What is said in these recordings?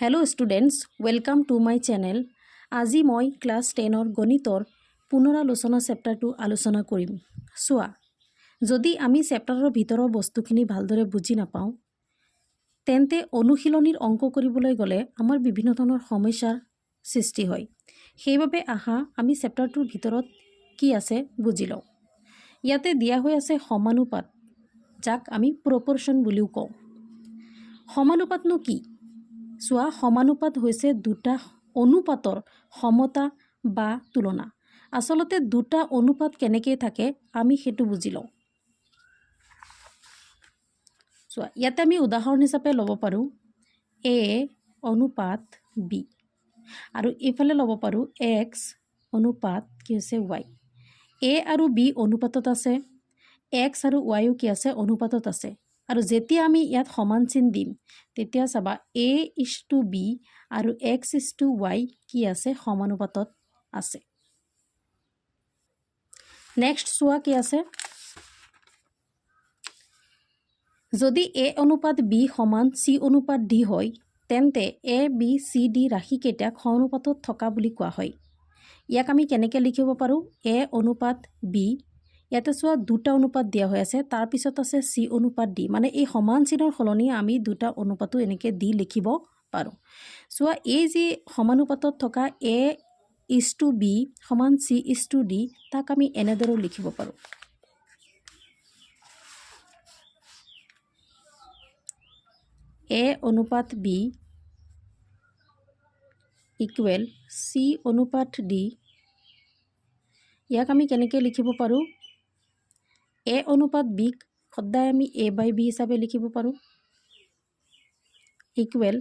Hello students, welcome to my channel. আজি মই class 10 গণিতৰ পুনৰালোচনা চেপ্টাৰটো আলোচনা কৰিম। সোৱা, যদি আমি চেপ্টাৰৰ ভিতৰৰ বস্তুখিনি ভালদৰে বুজি নাপাওঁ তেন্তে অনুশীলনীৰ অংক কৰিবলৈ গ'লে আমাৰ বিভিন্ন ধৰণৰ সমস্যাৰ সৃষ্টি হয়। সেইবাবে আহা আমি চেপ্টাৰটোৰ ভিতৰত কি আছে বুজি লওঁ। ইয়াতে দিয়া হৈ আছে সমানুপাত, যাক আমি প্ৰপৰ্শন বুলিও কওঁ। সমানুপাতনো কি? সোৱা, সমানুপাত হৈছে দুটা অনুপাতৰ সমতা বা তুলনা। আসলতে দুটা অনুপাত কেনেকৈ থাকে আমি সেইটো বুজি লওঁ। সোৱা, ইয়াতে আমি উদাহৰণ হিচাপে ল'ব পাৰোঁ A অনুপাত B আৰু এইফালে ল'ব পাৰোঁ X অনুপাত কি হৈছে Y। A আৰু B অনুপাতত আছে, X আৰু Yও কি আছে অনুপাতত আছে। আৰু যেতিয়া আমি ইয়াত সমান চিন দিম তেতিয়া চাবা A:B আৰু X:Y কি আছে সমানুপাতত আছে। নেক্সট চোৱা কি আছে, যদি A অনুপাত B সমান C অনুপাত D হয় তেন্তে ABCD ৰাশিকেইটাক সমানুপাতত থকা বুলি কোৱা হয়। ইয়াক আমি কেনেকৈ লিখিব পাৰোঁ? A অনুপাত B, ইয়াতে চোৱা দুটা অনুপাত দিয়া হৈ আছে, তাৰপিছত আছে C অনুপাত D, মানে এই সমান চিনৰ সলনি আমি দুটা অনুপাতো এনেকৈ দি লিখিব পাৰোঁ। চোৱা, এই যি সমানুপাতত থকা A:B সমান C:D তাক আমি এনেদৰেও লিখিব পাৰোঁ। A অনুপাত B ইকুৱেল C অনুপাত D, ইয়াক আমি কেনেকৈ লিখিব পাৰোঁ? A অনুপাত Bক সদায় আমি A/B হিচাপে লিখিব পাৰোঁ ইকুৱেল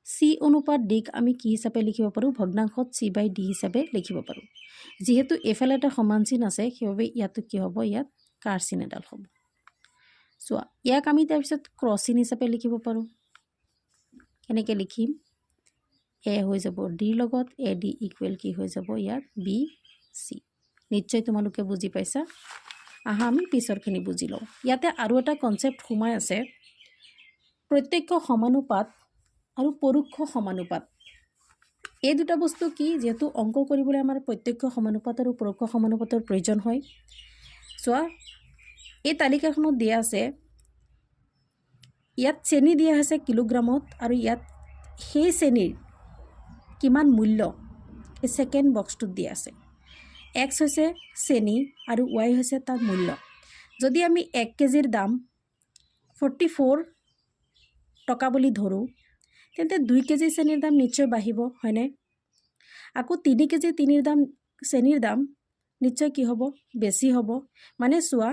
C অনুপাত Dক আমি কি হিচাপে লিখিব পাৰোঁ? ভগ্নাংশত C/D হিচাপে লিখিব পাৰোঁ। যিহেতু এইফালে এটা সমান চিন আছে সেইবাবে ইয়াতো কি হ'ব? ইয়াত কাৰ চিন এডাল হ'ব। চোৱা, ইয়াক আমি তাৰপিছত ক্ৰছ চিন হিচাপে লিখিব পাৰোঁ। কেনেকৈ লিখিম? A হৈ যাব Dৰ লগত, AD ইকুৱেল কি হৈ যাব ইয়াত BC। নিশ্চয় তোমালোকে বুজি পাইছা। আহা আমি পিছৰখিনি বুজি লওঁ। ইয়াতে আৰু এটা কনচেপ্ট সোমাই আছে, প্ৰত্যক্ষ সমানুপাত আৰু পৰোক্ষ সমানুপাত। এই দুটা বস্তু কি? যিহেতু অংক কৰিবলৈ আমাৰ প্ৰত্যক্ষ সমানুপাত আৰু পৰোক্ষ সমানুপাতৰ প্ৰয়োজন হয়। চোৱা, এই তালিকাখনত দিয়া আছে, ইয়াত চেনি দিয়া হৈছে কিলোগ্ৰামত আৰু ইয়াত সেই চেনিৰ কিমান মূল্য এই ছেকেণ্ড বক্সটোত দিয়া আছে। X হৈছে চেনি আৰু Y হৈছে তাৰ মূল্য। যদি আমি 1 কেজিৰ দাম 44 টকা বুলি ধৰোঁ তেন্তে 2 কেজি চেনিৰ দাম নিশ্চয় বাঢ়িব, হয়নে? আকৌ 3 কেজি চেনিৰ দাম নিশ্চয় কি হ'ব? বেছি হ'ব। মানে চোৱা,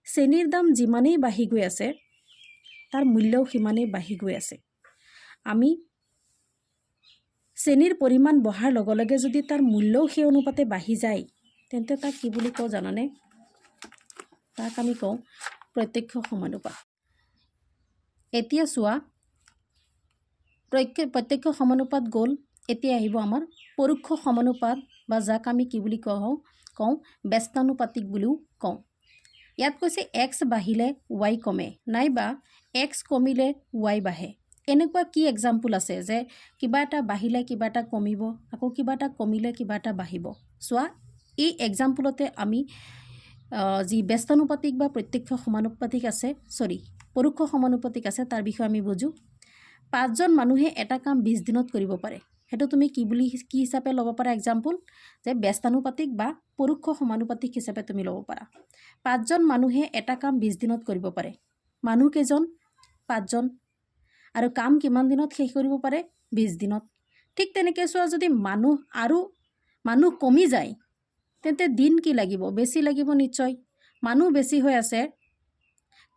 চেনিৰ দাম যিমানেই বাঢ়ি গৈ আছে তাৰ মূল্যও সিমানেই বাঢ়ি গৈ আছে। আমি চেনিৰ পৰিমাণ বঢ়াৰ লগে লগে যদি তাৰ মূল্যও সেই অনুপাতে বাঢ়ি যায় তেন্তে তাক কি বুলি কওঁ জানানে? তাক আমি কওঁ প্ৰত্যক্ষ সমানুপাত। এতিয়া চোৱা, প্ৰত্যক্ষ সমানুপাত গ'ল, এতিয়া আহিব আমাৰ পৰোক্ষ সমানুপাত, বা যাক আমি কি বুলি কওঁ ব্যস্তানুপাতিক বুলিও কওঁ। ইয়াত কৈছে X বাঢ়িলে Y কমে, নাইবা X কমিলে Y বাঢ়ে। এনেকুৱা কি এক্সাম্পল আছে যে কিবা এটা বাঢ়িলে কিবা এটা কমিব, আকৌ কিবা এটা কমিলে কিবা এটা বাঢ়িব? চোৱা, এই এক্সাম্পলতে আমি যি ব্যস্তানুপাতিক বা প্ৰত্যক্ষ সমানুপাতিক আছে, পৰোক্ষ সমানুপাতিক আছে তাৰ বিষয়ে আমি বুজোঁ। 5 জন মানুহে এটা কাম 20 দিনত কৰিব পাৰে। সেইটো তুমি কি হিচাপে ল'ব পাৰা? এক্সাম্পল যে ব্যস্তানুপাতিক বা পৰোক্ষ সমানুপাতিক হিচাপে তুমি ল'ব পাৰা। 5 জন মানুহে এটা কাম 20 দিনত কৰিব পাৰে। মানুহ কেইজন? 5 জন। আৰু কাম কিমান দিনত শেষ কৰিব পাৰে? 20 দিনত। ঠিক তেনেকৈ চোৱা, যদি মানুহ কমি যায় তেন্তে দিন কি লাগিব? বেছি লাগিব নিশ্চয়। মানুহ বেছি হৈ আছে,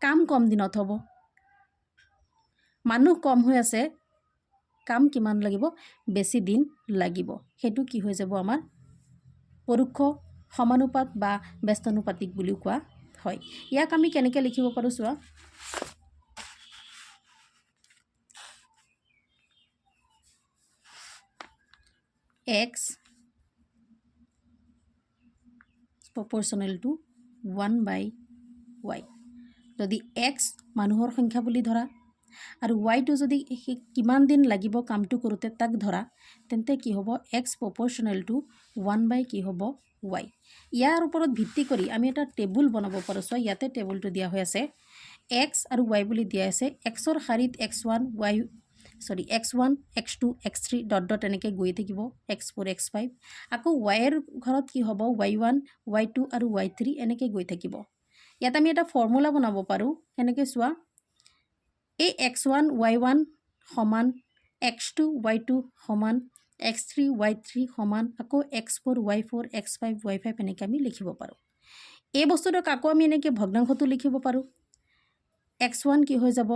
কাম কম দিনত হ'ব। মানুহ কম হৈ আছে, কাম কিমান লাগিব? বেছি দিন লাগিব। সেইটো কি হৈ যাব? আমাৰ পৰোক্ষ সমানুপাত বা ব্যস্তানুপাতিক বুলিও কোৱা হয়। ইয়াক আমি কেনেকৈ লিখিব পাৰোঁ? চোৱা, X proportional to 1/Y। যদি X মানুহৰ সংখ্যা বুলি ধৰা আৰু ৱাইটো যদি কিমান দিন লাগিব কামটো কৰোঁতে তাক ধৰা তেন্তে কি হ'ব এক্স প্ৰপৰ্চনেল টু 1 বাই কি হ'ব ৱাই। ইয়াৰ ওপৰত ভিত্তি কৰি আমি এটা টেবুল বনাব পাৰোঁ। চ' ইয়াতে টেবুলটো দিয়া হৈ আছে এক্স আৰু ৱাই বুলি দিয়া আছে। এক্সৰ শাৰীত x1 x1 x2 x3 dot dot এনেকৈ গৈ থাকিব x4 x5। আকৌ ৱাইৰ ঘৰত কি হ'ব y1 y2 আৰু y3 এনেকৈ গৈ থাকিব। ইয়াত আমি এটা ফৰ্মুলা বনাব পাৰোঁ। কেনেকৈ চোৱা এই x1 y1 সমান x2 y2 সমান x3 y3 সমান আকৌ x4 y4 x5 y5 এনেকৈ আমি লিখিব পাৰোঁ। এই বস্তুটোক আকৌ আমি এনেকৈ ভগ্নাংশটো লিখিব পাৰোঁ। x1 কি হৈ যাব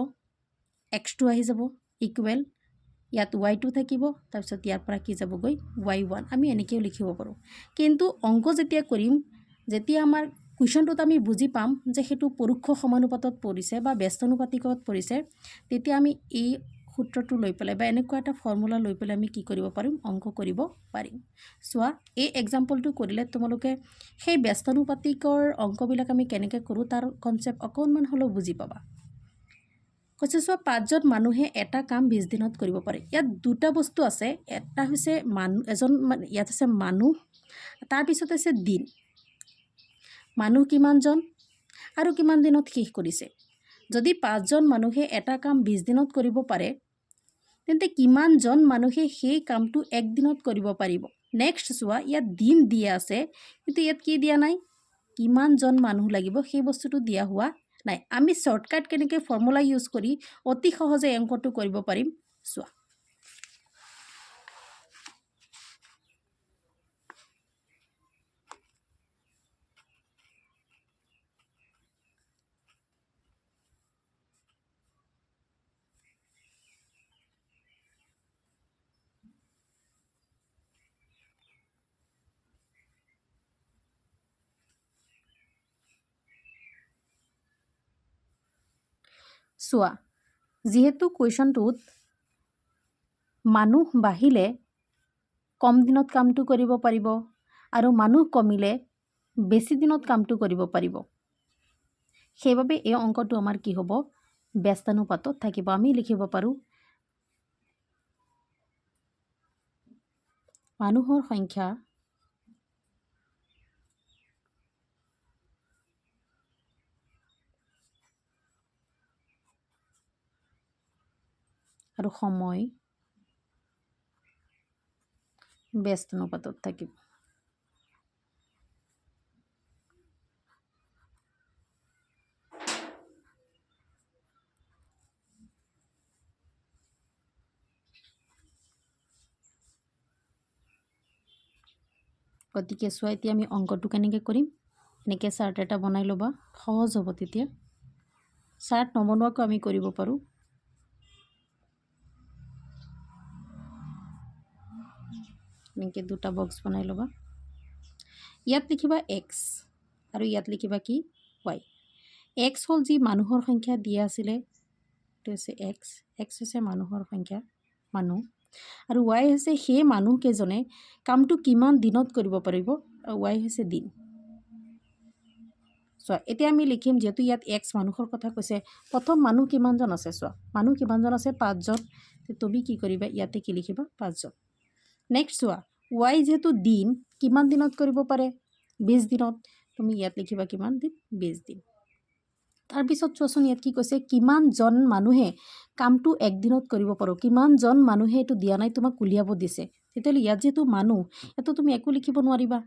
x2 আহি যাব ইকুৱেল ইয়াত y2 থাকিব তাৰপিছত ইয়াৰ পৰা কি যাবগৈ y1 আমি এনেকৈও লিখিব পাৰোঁ। কিন্তু অংক যেতিয়া কৰিম যেতিয়া আমাৰ কুৱেশ্যনটোত আমি বুজি পাম যে সেইটো পৰোক্ষ সমানুপাতত পৰিছে বা ব্যস্তানুপাতিকত পৰিছে তেতিয়া আমি এই সূত্ৰটো লৈ পেলাই বা এনেকুৱা এটা ফৰ্মুলা লৈ পেলাই আমি কি কৰিব পাৰিম অংক কৰিব পাৰিম। চোৱা এই এক্সাম্পলটো কৰিলে তোমালোকে সেই ব্যস্তানুপাতিকৰ অংকবিলাক আমি কেনেকৈ কৰোঁ তাৰ কনচেপ্ট অকণমান হ'লেও বুজি পাবা। কৈছে চোৱা 5জন মানুহে এটা কাম 20 দিনত কৰিব পাৰে। ইয়াত দুটা বস্তু আছে। এটা হৈছে এজন ইয়াত আছে মানুহ তাৰপিছত আছে দিন। মানুহ কিমানজন আৰু কিমান দিনত শেষ কৰিছে। যদি 5জন মানুহে এটা কাম 20 দিনত কৰিব পাৰে তেন্তে কিমানজন মানুহে সেই কামটো 1 দিনত কৰিব পাৰিব। নেক্সট চোৱা ইয়াত দিন দিয়া আছে কিন্তু ইয়াত কি দিয়া নাই কিমানজন মানুহ লাগিব সেই বস্তুটো দিয়া হোৱা নাই। আমি শৰ্টকাট কেনেকৈ ফৰ্মুলা ইউজ কৰি অতি সহজে অংকটো কৰিব পাৰিম চোৱা। চোৱা যিহেতু কুৱেশ্যনটোত মানুহ বাঢ়িলে কম দিনত কামটো কৰিব পাৰিব আৰু মানুহ কমিলে বেছি দিনত কামটো কৰিব পাৰিব। সেইবাবে এই অংকটো আমাৰ কি হ'ব ব্যস্তানুপাতত থাকিব। আমি লিখিব পাৰোঁ মানুহৰ সংখ্যা আৰু সময় ব্যস্তানুপাতত থাকিব। গতিকে চোৱা এতিয়া আমি অংকটো কেনেকৈ কৰিম এনেকৈ চাৰ্ট এটা বনাই ল'বা সহজ হ'ব। তেতিয়া চাৰ্ট নবনোৱাকৈ আমি কৰিব পাৰোঁ। এনেকৈ দুটা বক্স বনাই ল'বা। ইয়াত লিখিবা এক্স আৰু ইয়াত লিখিবা কি ৱাই। এক্স হ'ল যি মানুহৰ সংখ্যা দিয়া আছিলে এইটো হৈছে এক্স। এক্স হৈছে মানুহৰ সংখ্যা মানুহ আৰু ৱাই হৈছে সেই মানুহকেইজনে কামটো কিমান দিনত কৰিব পাৰিব। ৱাই হৈছে দিন। চোৱা এতিয়া আমি লিখিম যিহেতু ইয়াত এক্স মানুহৰ কথা কৈছে প্ৰথম মানুহ কিমানজন আছে চোৱা মানুহ কিমানজন আছে 5জন। তুমি কি কৰিবা ইয়াতে কি লিখিবা 5জন। নেক্সট চোৱা ৱাই যেহেতু দিন কিমান দিনত কৰিব পাৰে 20 দিনত। তুমি ইয়াত লিখিবা কিমান দিন 20 দিন। তাৰপিছত চোৱাচোন ইয়াত কি কৈছে কিমানজন মানুহে কামটো 1 দিনত কৰিব পাৰোঁ। কিমানজন মানুহে এইটো দিয়া নাই তোমাক উলিয়াব দিছে। তেতিয়াহ'লে ইয়াত যিহেতু মানুহ এইটো তুমি একো লিখিব নোৱাৰিবা।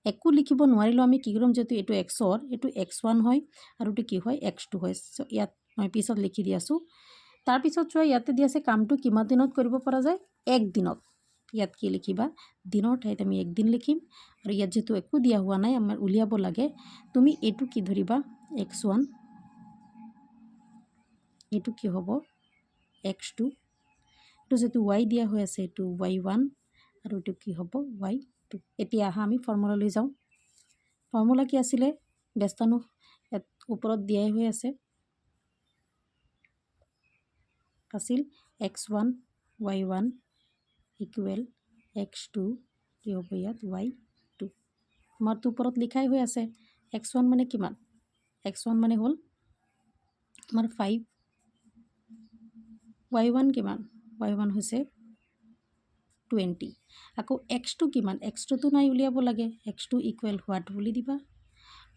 একো লিখিব নোৱাৰিলেও আমি কি কৰিম যিহেতু এইটো এক্সৰ এইটো x1 হয় আৰু এইটো কি হয় x2 হয়। ইয়াত মই পিছত লিখি দি আছোঁ। তাৰপিছত চোৱা ইয়াতে দি আছে কামটো কিমান দিনত কৰিব পৰা যায় 1 দিনত। ইয়াত কি লিখিবা দিনৰ ঠাইত আমি 1 দিন লিখিম আৰু ইয়াত যেহেতু একো দিয়া হোৱা নাই আমাৰ উলিয়াব লাগে। তুমি এইটো কি ধৰিবা x1 এইটো কি হ'ব x2 এইটো যেহেতু y দিয়া হৈ আছে এইটো y1 আৰু এইটো কি হ'ব y2। এতিয়া আহা আমি ফৰ্মুলালৈ যাওঁ। ফৰ্মুলা কি আছিলে ব্যস্তানু ওপৰত দিয়াই হৈ আছে আছিল x1 y1 ইকুৱেল x2 কি হ'ব ইয়াত y2। তোমাৰতো ওপৰত লিখাই হৈ আছে x1 মানে কিমান x1 মানে হ'ল আমাৰ 5 y1 কিমান y1 হৈছে 20 আকৌ x2 কিমান x2 তো নাই উলিয়াব লাগে x2 ইকুৱেল হোৱাট বুলি দিবা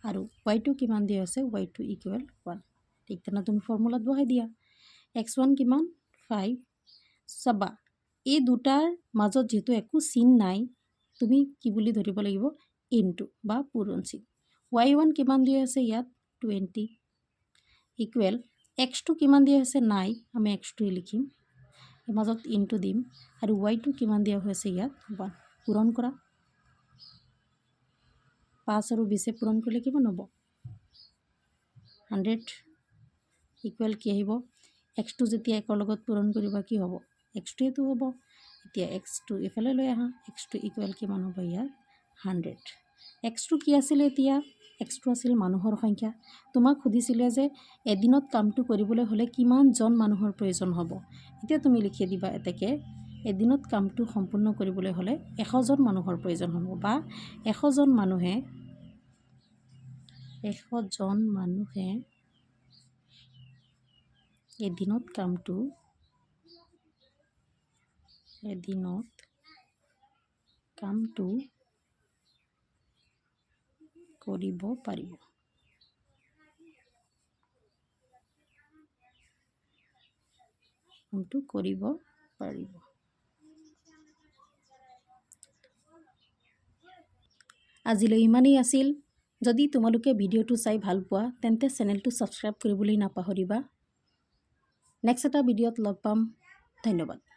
আৰু y2 কিমান দিয়া আছে y2 ইকুৱেল 1 ঠিক তেনে তুমি ফৰ্মুলাত বহাই দিয়া x1 কিমান 5 চাবা এই দুটাৰ মাজত যেহেতু একো চিন নাই তুমি কি বুলি ধৰিব লাগিব ইনটু বা পূৰণচিন y1 কিমান দিয়া আছে ইয়াত 20 ইকুৱেল x2 কিমান দিয়া আছে নাই আমি x2 লিখিম এই মাজত ইনটু দিম আৰু y2 কিমান দিয়া হৈছে ইয়াত 1 পূৰণ কৰা 5 আৰু 20 পূৰণ কৰিলে কিমান হ'ব 100 ইকুৱেল কি আহিব x2 যেতিয়া একৰ লগত পূৰণ কৰিবা কি হ'ব x2 এটো হ'ব এতিয়া x2 ইফালে লৈ আহা x2 ইকুৱেল কিমান হ'ব ইয়াৰ 100 x2 কি আছিল এতিয়া x2 আছিল মানুহৰ সংখ্যা তোমাক সুধিছিলে যে এদিনত কামটো কৰিবলৈ হ'লে কিমান জন মানুহৰ প্ৰয়োজন হ'ব এতিয়া তুমি লিখি দিবা এতেকে এদিনত কামটো সম্পূৰ্ণ কৰিবলৈ হ'লে 100 জন মানুহৰ প্ৰয়োজন হ'ব বা 100 জন মানুহে এদিনত কামটো কৰিব পাৰিব আজিলৈ ইমানেই আছিল যদি তোমালোকে ভিডিঅ'টো চাই ভাল পোৱা তেন্তে চেনেলটো সাবস্ক্ৰাইব কৰিবলৈ নাপাহৰিবা নেক্সট এটা ভিডিঅ'ত লগ পাম ধন্যবাদ